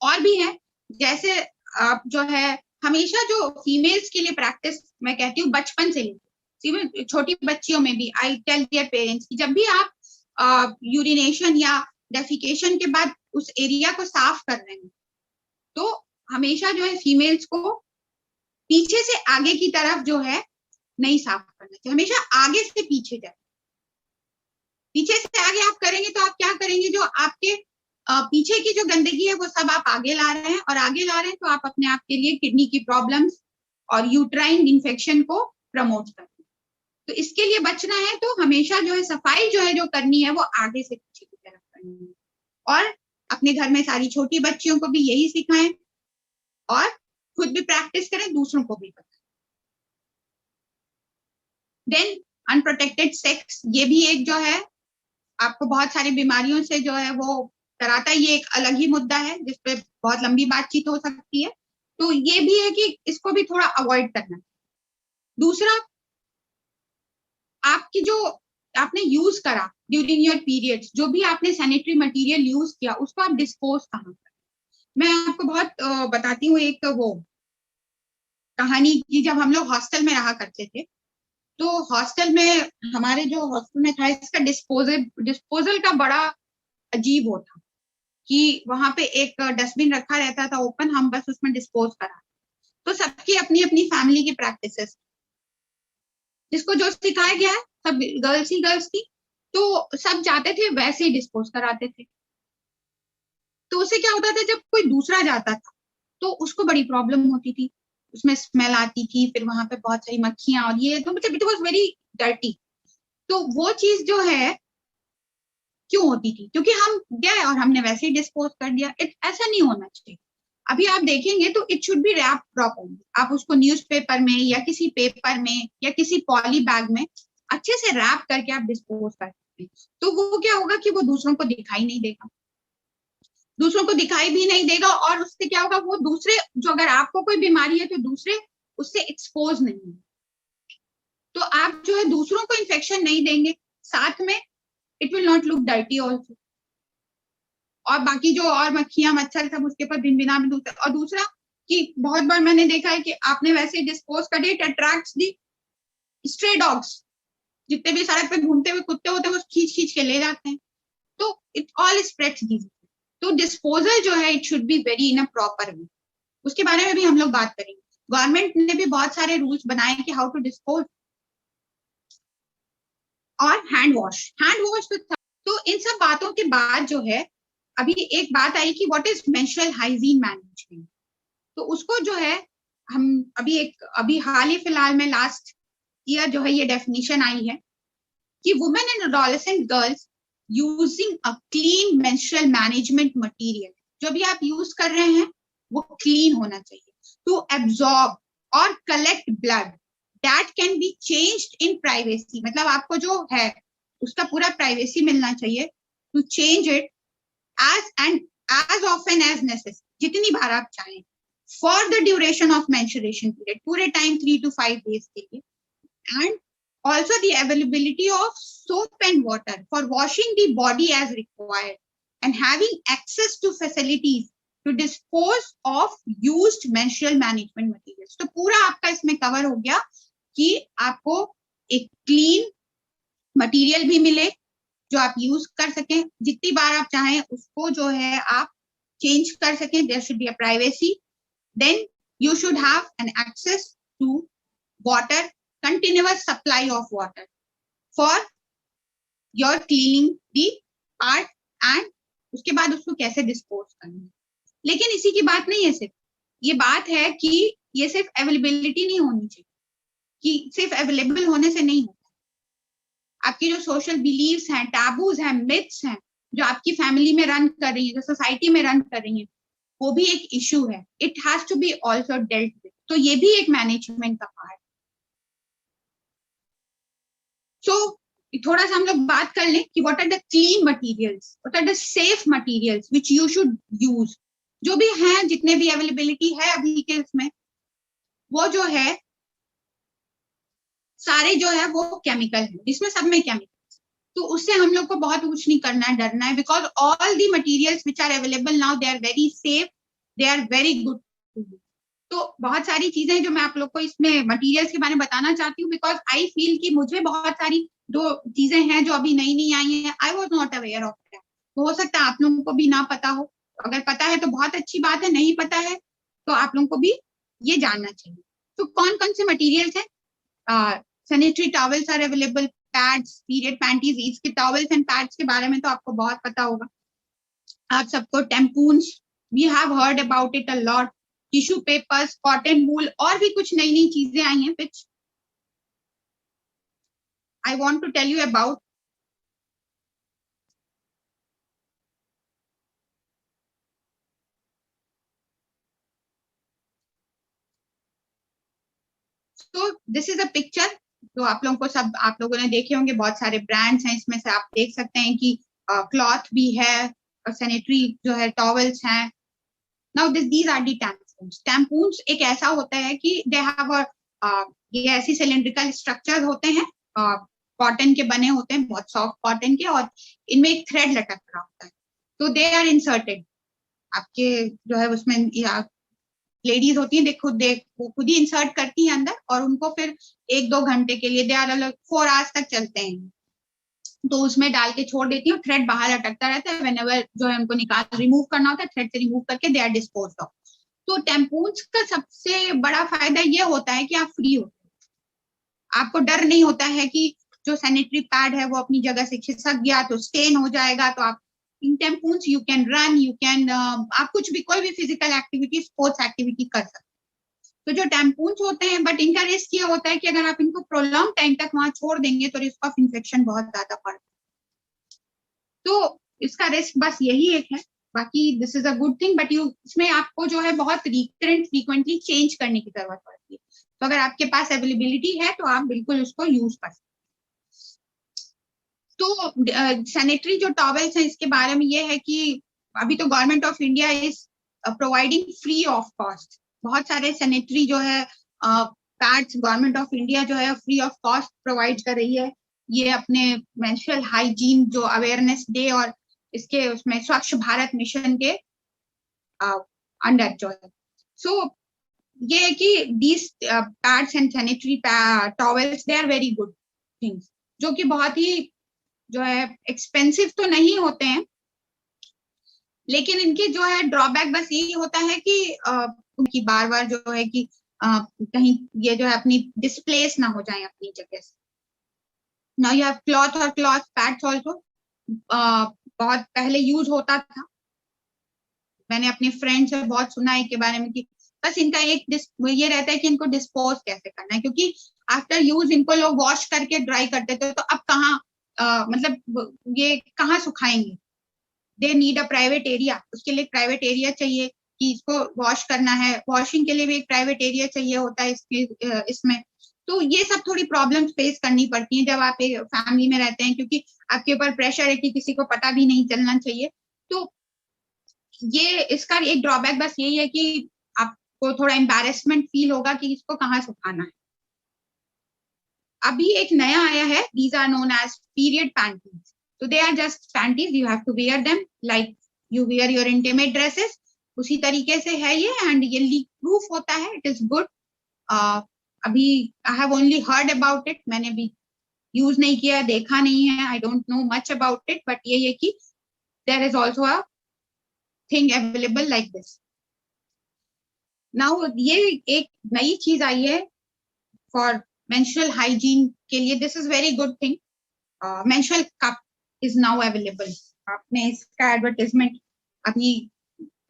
Speaker 1: और भी है, जैसे आप जो है हमेशा जो फीमेल्स के लिए प्रैक्टिस मैं कहती हूँ बचपन से लेकर छोटी बच्चियों में भी, आई टेल देयर पेरेंट्स कि जब भी आप यूरिनेशन या डेफिकेशन के बाद उस एरिया को साफ कर रहे हैं तो हमेशा जो है फीमेल्स को पीछे से आगे की तरफ जो है नहीं साफ करना चाहिए, हमेशा आगे से पीछे जाए। पीछे से आगे आप करेंगे तो आप क्या करेंगे, जो आपके पीछे की जो गंदगी है वो सब आप आगे ला रहे हैं, और आगे ला रहे हैं तो आप अपने आप के लिए किडनी की प्रॉब्लम्स और यूट्राइन इन्फेक्शन को प्रमोट कर रहे हैं। तो इसके लिए बचना है तो हमेशा जो है सफाई जो है जो करनी है वो आगे से पीछे की तरफ करनी है, और अपने घर में सारी छोटी बच्चियों को भी यही सिखाएं और खुद भी प्रैक्टिस करें, दूसरों को भी बताएं। देन अनप्रोटेक्टेड सेक्स, ये भी एक जो है आपको बहुत सारी बीमारियों से जो है वो कराता है, ये एक अलग ही मुद्दा है जिसपे बहुत लंबी बातचीत हो सकती है। तो ये भी है कि इसको भी थोड़ा अवॉइड करना। दूसरा, आपकी जो आपने यूज करा ड्यूरिंग योर पीरियड्स, जो भी आपने सैनिटरी मटेरियल यूज किया उसको आप डिस्पोज कहाँ करें। मैं आपको बहुत बताती हूँ एक वो कहानी की। जब हम लोग हॉस्टल में रहा करते थे तो हॉस्टल में हमारे जो हॉस्टल में था इसका डिस्पोजल का बड़ा अजीब होता कि वहां पे एक डस्टबिन रखा रहता था ओपन, हम बस उसमें डिस्पोज करा। तो सबकी अपनी अपनी फैमिली की प्रैक्टिसेस, जिसको जो सिखाया गया है सब गर्ल्स ही गर्ल्स थी, तो सब जाते थे वैसे ही डिस्पोज कराते थे। तो उससे क्या होता था, जब कोई दूसरा जाता था तो उसको बड़ी प्रॉब्लम होती थी, उसमें स्मेल आती थी, फिर वहां पे बहुत सारी मक्खियां और ये, तो मतलब इट वाज वेरी डर्टी। तो वो चीज जो है क्यों होती थी, क्योंकि हम गए और हमने वैसे ही डिस्पोज कर दिया। ऐसा नहीं होना चाहिए। अभी आप देखेंगे तो it should be wrap properly, आप उसको न्यूज़पेपर में या किसी पेपर में या किसी पॉली बैग में अच्छे से रैप करके आप डिस्पोज कर सकते हैं। तो वो क्या होगा कि वो दूसरों को दिखाई नहीं देगा, दूसरों को दिखाई भी नहीं देगा, और उससे क्या होगा, वो दूसरे जो, अगर आपको कोई बीमारी है तो दूसरे उससे एक्सपोज नहीं है, तो आप जो है दूसरों को इन्फेक्शन नहीं देंगे, साथ में it will not look dirty also, और बाकी जो और मक्खियां मच्छर सब उसके ऊपर भिनभिना भी दूसरा। और दूसरा कि बहुत बार मैंने देखा है कि आपने वैसे डिस्पोज कर दिया, it attracts the stray dogs, जितने भी सड़क पे घूमते हुए कुत्ते होते हैं वो खींच खींच के ले जाते हैं, तो इट ऑल स्प्रेड्स डिजीज। तो डिस्पोजल जो है it should be very in a proper way, उसके बारे में भी हम लोग बात करेंगे। गवर्नमेंट ने भी बहुत सारे रूल्स बनाए कि हाउ टू डिस्पोज। और हैंड वॉश तो इन सब बातों के बाद जो है अभी एक बात आई कि what is menstrual hygiene management. तो उसको जो है हम अभी हाल ही फिलहाल में लास्ट ईयर जो है ये डेफिनेशन आई है कि women and adolescent girls using a clean menstrual management material, जो भी आप यूज कर रहे हैं वो क्लीन होना चाहिए, टू एब्जॉर्ब और collect blood that can be changed in privacy. मतलब आपको जो है उसका पूरा प्राइवेसी मिलना चाहिए, to change it as often as necessary, जितनी बार आप चाहें, for the duration of menstruation period, पूरे टाइम 3 to 5 days के लिए, and also the availability of soap and water for washing the body as required, and having access to facilities to dispose of used menstrual management materials। तो पूरा आपका इसमें cover हो गया कि आपको एक क्लीन मटेरियल भी मिले जो आप यूज कर सकें, जितनी बार आप चाहें उसको जो है आप चेंज कर सकें. There should be a privacy. Then you should have an access to water, continuous supply of water for your cleaning the part, and उसके बाद उसको कैसे डिस्पोज करना है. लेकिन इसी की बात नहीं है सिर्फ, ये बात है कि ये सिर्फ अवेलेबिलिटी नहीं होनी चाहिए, कि सिर्फ अवेलेबल होने से नहीं होता. आपकी जो सोशल बिलीव्स हैं, टैबूज हैं, मिथ्स हैं, जो आपकी फैमिली में रन कर रही है, जो सोसाइटी में रन कर रही है, वो भी एक इशू है. It has to be also dealt with. तो ये भी एक मैनेजमेंट का पार्ट. सो थोड़ा सा हम लोग बात कर लें कि what are the clean materials, what are the safe materials which you should use. जो भी हैं, जितने भी अवेलेबिलिटी है अभी के इसमें, वो जो है सारे जो है वो केमिकल है, इसमें सब में केमिकल. तो उससे हम लोग को बहुत कुछ नहीं करना है, डरना है, because all the materials which are available now they are very safe, they are very good. तो बहुत सारी चीजें जो मैं आप लोग को इसमें मटेरियल्स के बारे में बताना चाहती हूँ, बिकॉज आई फील कि मुझे बहुत सारी जो चीजें हैं जो अभी नई नई आई हैं, आई was not aware of that. तो हो सकता है आप लोगों को भी ना पता हो. अगर पता है तो बहुत अच्छी बात है, नहीं पता है तो आप लोगों को भी ये जानना चाहिए. तो कौन कौन से मटीरियल्स हैं? Sanitary towels are available, pads, period panties. इसके टॉवल्स एंड पैड्स के बारे में तो आपको बहुत पता होगा आप सबको. Tampons, we have heard about it a lot. Tissue papers, cotton wool, और भी कुछ नई नई चीजें आई हैं which I want to tell you about. तो दिस इज अ पिक्चर. तो आप लोगों को सब, आप लोगों ने देखे होंगे, बहुत सारे ब्रांड्स हैं इसमें से. आप देख सकते हैं कि क्लॉथ भी है और सैनिटरी जो है टॉवल्स हैं. Now these are the tampons. Tampons एक ऐसा होता है कि दे हैव ये ऐसी सिलेंड्रिकल स्ट्रक्चर होते हैं, कॉटन के बने होते हैं, बहुत सॉफ्ट कॉटन के, और इनमें एक थ्रेड लटक रहा होता है. तो दे आर इंसर्टेड. आपके जो है उसमें लेडीज होती हैं, वो खुद ही इंसर्ट करती हैं अंदर, और उनको फिर 1-2 घंटे के लिए, दे आर अलग 4 आवर्स तक चलते हैं, तो उसमें डाल के छोड़ देती हूँ. थ्रेड बाहर अटकता रहता है. व्हेनेवर जो है उनको रिमूव करना होता है, थ्रेड से रिमूव करके दे आर डिस्पोज ऑफ. तो टेम्पून्स का सबसे बड़ा फायदा ये होता है कि आप फ्री होते हैं. आपको डर नहीं होता है कि जो सैनिटरी पैड है वो अपनी जगह से खिसक गया तो स्टेन हो जाएगा. तो आप इन tampons you can run, you can, आप कुछ भी, कोई भी फिजिकल एक्टिविटी, स्पोर्ट्स एक्टिविटी कर सकते हैं. तो जो टैम्पून्स होते हैं, बट इनका रिस्क ये होता है कि अगर आप इनको प्रोलॉन्ग टाइम तक वहां छोड़ देंगे तो रिस्क ऑफ इन्फेक्शन बहुत ज्यादा बढ़ता है. तो इसका रिस्क बस यही एक है. बाकी this is a good thing, but इसमें आपको जो है बहुत रिकरेंट, फ्रीक्वेंटली चेंज करने की जरूरत पड़ती है. तो अगर आपके पास अवेलेबिलिटी है तो आप बिल्कुल उसको यूज कर सकते. तो सैनिटरी जो टॉवल्स हैं, इसके बारे में ये है कि अभी तो government of India is providing free of cost. बहुत सारे सैनिटरी जो है पैड्स गवर्नमेंट ऑफ इंडिया जो है फ्री ऑफ कॉस्ट प्रोवाइड कर रही है. ये अपने मेंस्ट्रुअल हाइजीन जो अवेयरनेस डे और इसके उसमें स्वच्छ भारत मिशन के अंडर जो है. सो ये है कि these pads and sanitary towels, they are very good things, जो कि बहुत ही जो है एक्सपेंसिव तो नहीं होते हैं, लेकिन इनके जो है ड्रॉबैक बस यही होता है कि उनकी बार बार जो है कि कहीं ये जो है अपनी डिस्प्लेस ना हो जाए अपनी जगह से. नाउ यू हैव क्लॉथ और क्लॉथ पैड्स ऑल्सो. बहुत पहले यूज होता था, मैंने अपने फ्रेंड से बहुत सुना है के बारे में कि बस इनका एक ये रहता है कि इनको डिस्पोज कैसे करना है, क्योंकि आफ्टर यूज इनको लोग वॉश करके ड्राई करते थे. तो अब कहाँ मतलब ये कहाँ सुखाएंगे. They need a private area. उसके लिए प्राइवेट एरिया चाहिए कि इसको वॉश करना है. वॉशिंग के लिए भी एक प्राइवेट एरिया चाहिए होता है इसमें. तो ये सब थोड़ी प्रॉब्लम फेस करनी पड़ती हैं जब आप एक फैमिली में रहते हैं, क्योंकि आपके ऊपर प्रेशर है कि किसी को पता भी नहीं चलना चाहिए. तो ये इसका एक ड्रॉबैक बस यही है कि आपको थोड़ा एम्बैरेसमेंट फील होगा कि इसको कहाँ सुखाना है. अभी एक नया आया है, these are known as period panties. So they are just panties. You have to wear them like you wear your intimate dresses. उसी तरीके से है ये, and ये leak proof होता है. It is good. अभी I have only heard about it. मैंने भी यूज नहीं किया, देखा नहीं है, I don't know much about it, but ये कि there is also a thing available like this. Now ये एक नई चीज आई है फॉर मेंस्ट्रुअल हाइजीन के लिए, this is very good thing. Menstrual cup is now available. आपने इसका एडवर्टाइजमेंट अपनी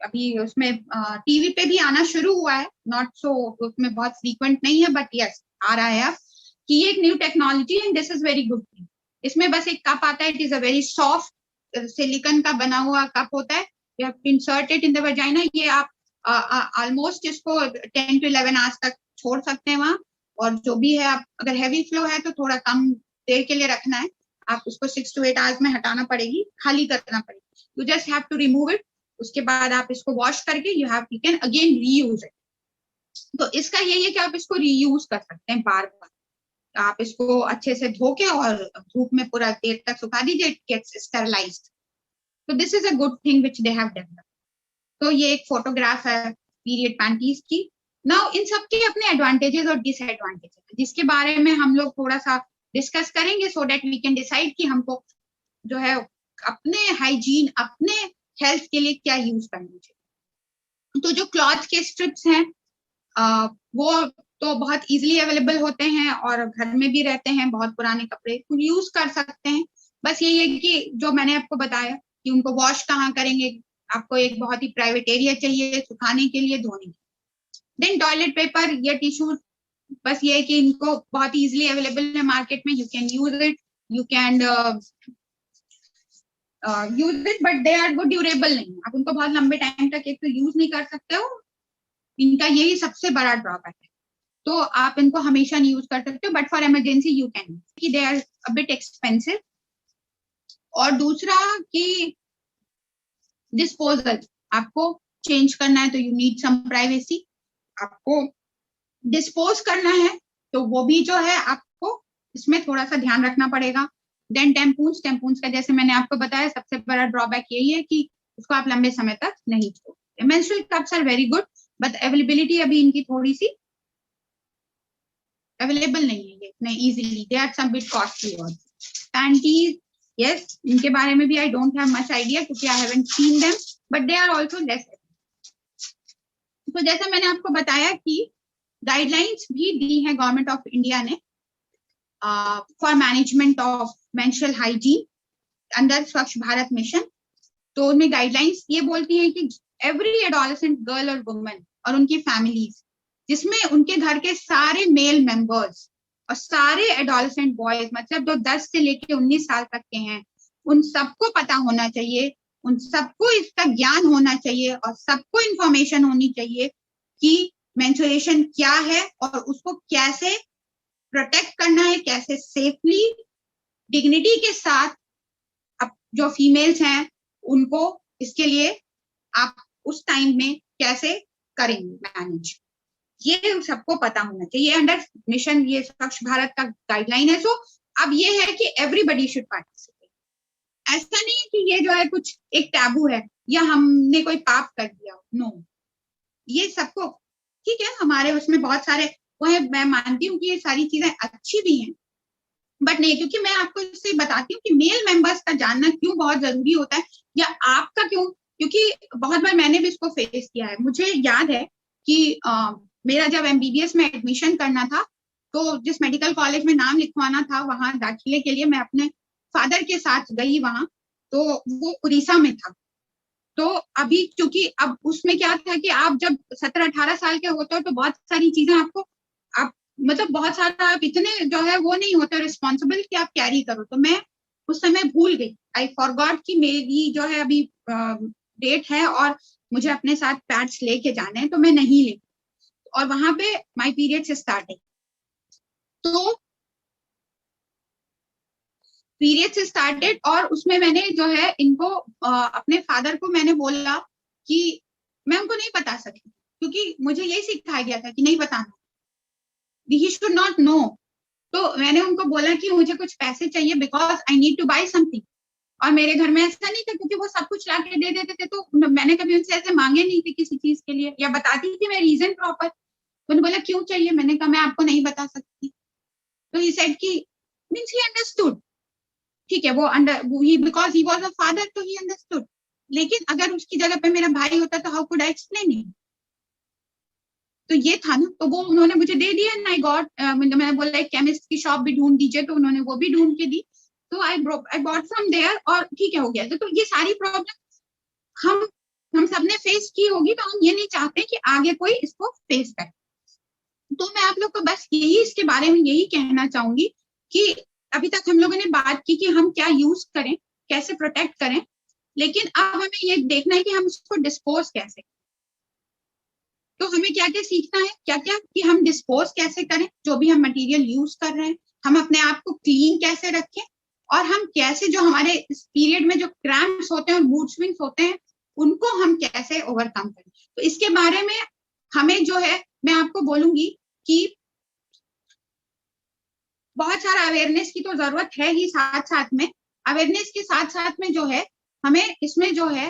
Speaker 1: अभी उसमें टीवी पे भी आना शुरू हुआ है, नॉट सो उसमें बहुत फ्रीक्वेंट नहीं है, बट यस आ रहा है अब कि ये एक new technology and this is very good thing. इसमें बस एक कप आता है, it is a very soft silicone का बना हुआ कप होता है, you have to insert it in the vagina. ये आप ऑलमोस्ट इसको 10 to 11 आवर्स तक छोड़ सकते हैं वहां, और जो भी है आप अगर हैवी फ्लो है तो थोड़ा कम देर के लिए रखना है, आप उसको 6 to 8 आवर्स में हटाना पड़ेगी, खाली करना पड़ेगी, you just have to remove it. उसके बाद आप इसको वॉश करके you can again reuse it. तो इसका यही है कि आप इसको रीयूज कर सकते हैं बार बार। आप इसको अच्छे से धो के और धूप में पूरा देर तक सुखा दीजिए, इट गेट्स स्टरलाइज्ड। तो this is a good thing which they have developed. तो ये एक फोटोग्राफ है पीरियड पैंटीज की। नाउ इन सब के अपने एडवांटेजेस और डिसएडवांटेजेस है, जिसके बारे में हम लोग थोड़ा सा डिस्कस करेंगे, so that we can decide कि हमको जो है अपने हाइजीन, अपने हेल्थ के लिए क्या यूज करना चाहिए। तो जो क्लॉथ के स्ट्रिप्स हैं वो तो बहुत इजीली अवेलेबल होते हैं और घर में भी रहते हैं, बहुत पुराने कपड़े यूज कर सकते हैं। बस यही है कि जो मैंने आपको बताया कि उनको वॉश कहाँ करेंगे, आपको एक बहुत ही प्राइवेट एरिया चाहिए सुखाने के लिए, धोने के लिए। देन टॉयलेट पेपर या टिश्यू, बस ये है कि इनको बहुत इजीली अवेलेबल है मार्केट में, you can use it, you can use it, but they are वो ड्यूरेबल नहीं, आप उनको बहुत लंबे टाइम तक एक तो यूज नहीं कर सकते हो, इनका यही सबसे बड़ा ड्रॉबैक है। तो आप इनको हमेशा नहीं यूज कर सकते हो, but for emergency you can, कि they are a bit expensive. और दूसरा कि डिस्पोजल, आपको चेंज करना है तो यू नीड सम प्राइवेसी, आपको डिस्पोज करना है तो वो भी जो है आपको इसमें थोड़ा सा ध्यान रखना पड़ेगा। देन टेम्पून्स का जैसे मैंने आपको बताया सबसे बड़ा ड्रॉबैक यही है कि उसको आप लंबे समय तक नहीं छोड़ते। Menstrual cups are very good, but availability अभी इनकी थोड़ी सी अवेलेबल नहीं है ये इतने easily, they are some bit costly. और पैंटीज, यस, इनके बारे में भी I don't have much idea क्योंकि I haven't seen them, but they are also less. तो जैसा मैंने आपको बताया कि गाइडलाइंस भी दी है गवर्नमेंट ऑफ इंडिया ने for management of menstrual hygiene under स्वच्छ भारत मिशन। तो उनमें गाइडलाइंस ये बोलती हैं कि एवरी एडोलेसेंट गर्ल और वुमन और उनकी फैमिलीज, जिसमें उनके घर के सारे मेल मेंबर्स और सारे एडोलेसेंट बॉयज, मतलब जो 10 से लेके 19 साल तक के हैं, उन सबको पता होना चाहिए, उन सबको इसका ज्ञान होना चाहिए और सबको इंफॉर्मेशन होनी चाहिए कि मेंस्ट्रुएशन क्या है और उसको कैसे प्रोटेक्ट करना है, कैसे सेफली डिग्निटी के साथ अब जो फीमेल्स हैं उनको इसके लिए आप उस टाइम में कैसे करेंगे मैनेज, ये सबको पता होना चाहिए। अंडर मिशन ये स्वच्छ भारत का गाइडलाइन है। सो अब ये है कि एवरीबडी शुड पार्टिसिपेट। ऐसा नहीं है कि ये जो है कुछ एक टैबू है या हमने कोई पाप कर दिया, नो, ये सबको ठीक है, हमारे उसमें बहुत सारे वो है, मैं मानती हूँ कि ये सारी चीजें अच्छी भी हैं, बट नहीं, क्योंकि मैं आपको इससे बताती हूँ कि मेल मेंबर्स का जानना क्यों बहुत जरूरी होता है, या आपका क्यों, क्योंकि बहुत बार मैंने भी इसको फेस किया है। मुझे याद है कि मेरा जब एमबीबीएस में एडमिशन करना था, तो जिस मेडिकल कॉलेज में नाम लिखवाना था वहां दाखिले के लिए मैं अपने फादर के साथ गई वहां, तो वो उड़ीसा में था। तो अभी क्योंकि अब उसमें क्या था कि आप जब 17-18 साल के होते हो तो बहुत सारी चीजें आपको, आप मतलब बहुत सारा आप इतने जो है वो नहीं होते रिस्पॉन्सिबल कि आप कैरी करो। तो मैं उस समय भूल गई, आई फॉरगॉट कि मेरी जो है अभी डेट है और मुझे अपने साथ पैड्स लेके जाने हैं, तो मैं नहीं ले, और वहां पे माई पीरियड्स स्टार्टिंग, तो पीरियड्स स्टार्टेड और उसमें मैंने जो है इनको अपने फादर को मैंने बोला कि मैं उनको नहीं बता सकती, क्योंकि मुझे यही सिखाया गया था कि नहीं बताना, ही शुड नॉट नो। तो मैंने उनको बोला कि मुझे कुछ पैसे चाहिए because I need to buy something, और मेरे घर में ऐसा नहीं था क्योंकि वो सब कुछ ला के दे देते थे, तो मैंने कभी उनसे ऐसे मांगे नहीं थे किसी चीज के लिए, या बताती थी मैं रीजन प्रॉपर। तो उन्होंने बोला क्यों चाहिए, मैंने कहा मैं आपको नहीं बता सकती। तो ही सेड कि मीन्स ही अंडरस्टूड, ठीक है, वो because he was a father तो ही अंडरस्टूड। लेकिन अगर उसकी जगह पे मेरा भाई होता तो how could I explain it? तो ये था ना, तो वो उन्होंने मुझे दे दिया एंड आई गॉट, मैंने बोला एक केमिस्ट की शॉप भी ढूंढ दीजिए, तो उन्होंने वो भी ढूंढ के दी, तो आई बॉट फ्रॉम देयर और ठीक है हो गया। तो ये सारी प्रॉब्लम हम सबने फेस की होगी, तो हम ये नहीं चाहते कि आगे कोई इसको फेस करे। तो मैं आप लोग को बस यही इसके बारे में यही कहना चाहूंगी कि अभी तक हम लोगों ने बात की कि हम क्या यूज करें, कैसे प्रोटेक्ट करें, लेकिन अब हमें ये देखना है कि हम इसको डिस्पोज कैसे। तो हमें क्या क्या सीखना है, क्या क्या कि हम डिस्पोज कैसे करें, जो भी हम मटेरियल यूज कर रहे हैं, हम अपने आप को क्लीन कैसे रखें, और हम कैसे जो हमारे इस पीरियड में जो क्रैम्प्स होते हैं और मूड स्विंग्स होते हैं उनको हम कैसे ओवरकम करें। तो इसके बारे में हमें जो है मैं आपको बोलूंगी कि बहुत सारा अवेयरनेस की तो जरूरत है ही, साथ साथ में अवेयरनेस के साथ साथ में जो है हमें इसमें जो है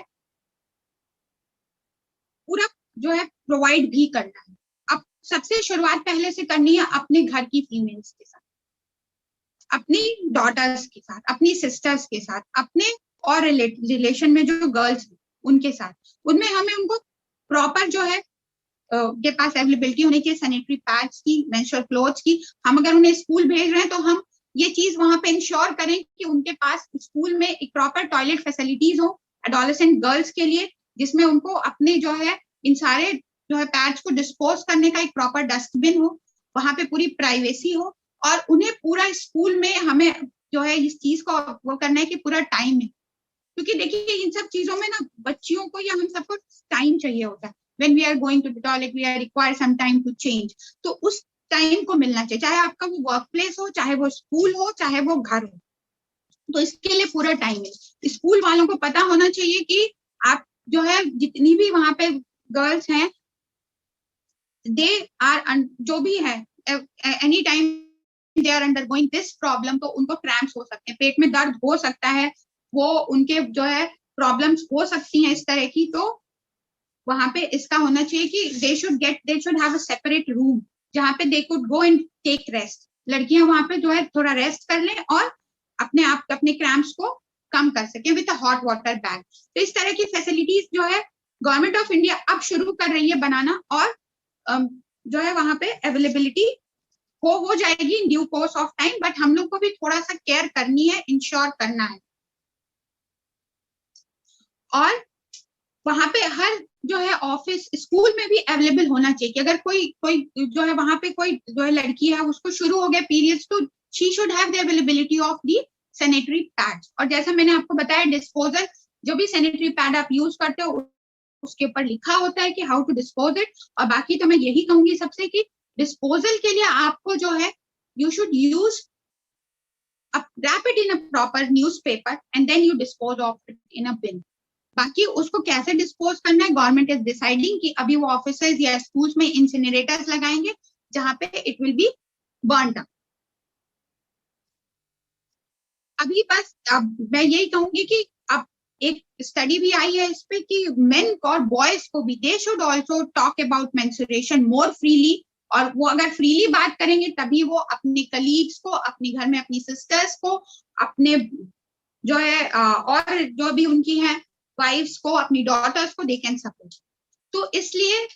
Speaker 1: पूरा जो है प्रोवाइड भी करना है। अब सबसे शुरुआत पहले से करनी है अपने घर की फीमेल्स के साथ, अपनी डॉटर्स के साथ, अपनी सिस्टर्स के साथ, अपने और रिलेशन में जो गर्ल्स उनके साथ, उनमें हमें उनको प्रॉपर जो है के पास अवेलेबिलिटी होनी चाहिए सैनिटरी पैड्स की, मेंस्ट्रुअल क्लोथ्स की। हम अगर उन्हें स्कूल भेज रहे हैं तो हम ये चीज वहां पे इंश्योर करें कि उनके पास स्कूल में एक प्रॉपर टॉयलेट फैसिलिटीज हो एडोलेसेंट गर्ल्स के लिए, जिसमें उनको अपने जो है इन सारे जो है पैड्स को डिस्पोज करने का एक प्रॉपर डस्टबिन हो, वहां पे पूरी प्राइवेसी हो, और उन्हें पूरा स्कूल में हमें जो है इस चीज को वो करना है कि पूरा टाइम है, क्योंकि देखिए इन सब चीजों में ना बच्चियों को या हम सबको टाइम चाहिए होता है। when we are going to the toilet we are require some time to change, तो उस टाइम को मिलना चाहिए, चाहे आपका वो वर्क प्लेस हो, चाहे वो स्कूल हो, चाहे वो घर हो, तो इसके लिए पूरा टाइम है। स्कूल वालों को पता होना चाहिए कि आप जो है जितनी भी वहां पे गर्ल्स हैं दे आर जो भी है any time they are undergoing this problem, तो उनको क्रैम्प्स हो सकते हैं, पेट में दर्द हो सकता है, वो उनके जो है प्रॉब्लम्स हो सकती हैं इस तरह की। तो वहां पे इसका होना चाहिए कि they should have a separate room जहां पे they could go and take rest. लड़कियां वहां पे जो है थोड़ा रेस्ट कर लें और अपने आप अपने क्रैम्प्स को कम कर सकें with a hot water bag. तो इस तरह की फैसिलिटीज जो है गवर्नमेंट ऑफ इंडिया अब शुरू कर रही है बनाना, और जो है वहां पे अवेलेबिलिटी हो जाएगी in due course of time, but हम लोग को भी थोड़ा सा केयर करनी है, इंश्योर करना है। और वहां पे हर जो है ऑफिस स्कूल में भी अवेलेबल होना चाहिए कि अगर कोई जो है वहां पे कोई जो है लड़की है उसको शुरू हो गया पीरियड्स, तो she should have the availability of the sanitary pads. और जैसा मैंने आपको बताया डिस्पोजल, जो भी सैनिटरी पैड आप यूज करते हो उसके ऊपर लिखा होता है कि हाउ टू डिस्पोज इट। और बाकी तो मैं यही कहूंगी सबसे कि डिस्पोजल के लिए आपको जो है you should use wrap it in a proper newspaper and then you dispose of it in a bin। बाकी उसको कैसे डिस्पोज करना है गवर्नमेंट इज डिसाइडिंग कि अभी वो ऑफिसेज या स्कूल्स में इंसिनरेटर्स लगाएंगे जहां पे it will be burn up. अभी बस अब मैं यही कहूंगी कि अब एक स्टडी भी आई है इस पे कि मेन और बॉयज को भी they should also talk about menstruation more freely, और वो अगर फ्रीली बात करेंगे तभी वो अपने कलीग्स को, अपने घर में अपनी सिस्टर्स को, अपने जो है और जो भी उनकी हैं वाइफ्स को, अपनी डॉटर्स को दे कैन सपोर्ट। तो इसलिए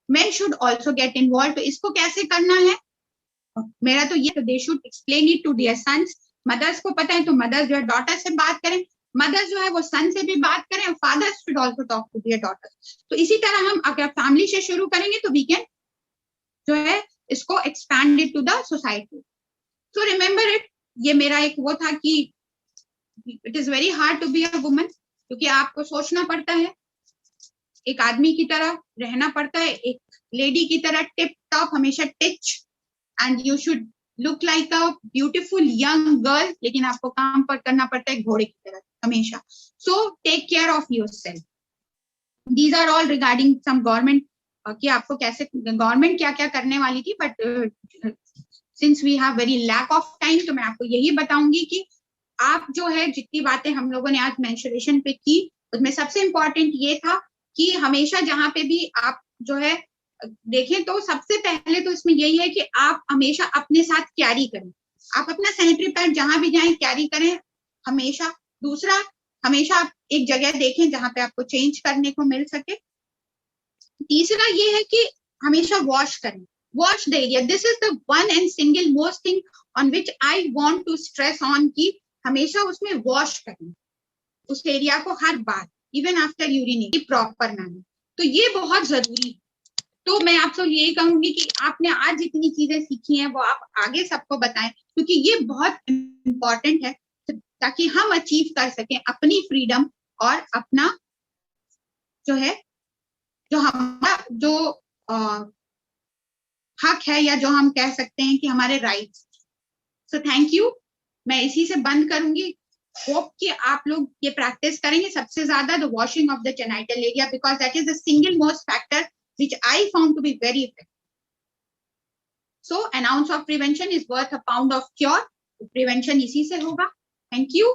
Speaker 1: men should also get involved। तो इसको कैसे करना है मेरा तो ये, तो they should explain it to their sons. Mothers को पता है तो मदर्स जो है डॉटर से बात करें, मदर्स जो है वो सन से भी बात करें, और fathers should also talk to their daughters. तो इसी तरह हम अगर फैमिली से शुरू करेंगे तो वी कैन जो है इसको expand it to the society. तो रिमेंबर इट, ये मेरा एक वो था कि it is very hard to be a woman, क्योंकि आपको सोचना पड़ता है, एक आदमी की तरह रहना पड़ता है, एक लेडी की तरह टिप टॉप हमेशा teach, and you should look like a beautiful young girl, लेकिन आपको काम पर करना पड़ता है घोड़े की तरह हमेशा। So take care of yourself. These are all regarding some government कि आपको कैसे गवर्नमेंट क्या क्या करने वाली थी, but since we have very lack of time तो मैं आपको यही बताऊंगी कि आप जो है जितनी बातें हम लोगों ने आज मेंस्ट्रुएशन पे की उसमें सबसे इम्पोर्टेंट ये था कि हमेशा जहां पे भी आप जो है देखें तो सबसे पहले तो इसमें यही है कि आप हमेशा अपने साथ कैरी करें। आप अपना सैनिटरी पैड जहां भी जाएं कैरी करें हमेशा। दूसरा, हमेशा आप एक जगह देखें जहां पे आपको चेंज करने को मिल सके। तीसरा ये है कि हमेशा वॉश करें, wash the area. This is the one and single most thing on which I want to stress on, कि हमेशा उसमें वॉश करें उस एरिया को हर बार, even after urinate, proper manner. तो ये बहुत जरूरी है। तो मैं आपसे यही कहूंगी कि आपने आज जितनी चीजें सीखी हैं वो आप आगे सबको बताएं, क्योंकि ये बहुत इंपॉर्टेंट है, ताकि हम अचीव कर सकें अपनी फ्रीडम और अपना जो है, जो हमारा जो हक है, या जो हम कह सकते हैं कि हमारे राइट्स। So thank you. मैं इसी से बंद करूंगी। होप कि आप लोग ये प्रैक्टिस करेंगे सबसे ज्यादा, the washing of the genital area, because that is the single most factor which I found to be very effective. So an ounce of prevention is worth a pound of cure. Prevention इसी से होगा. Thank you.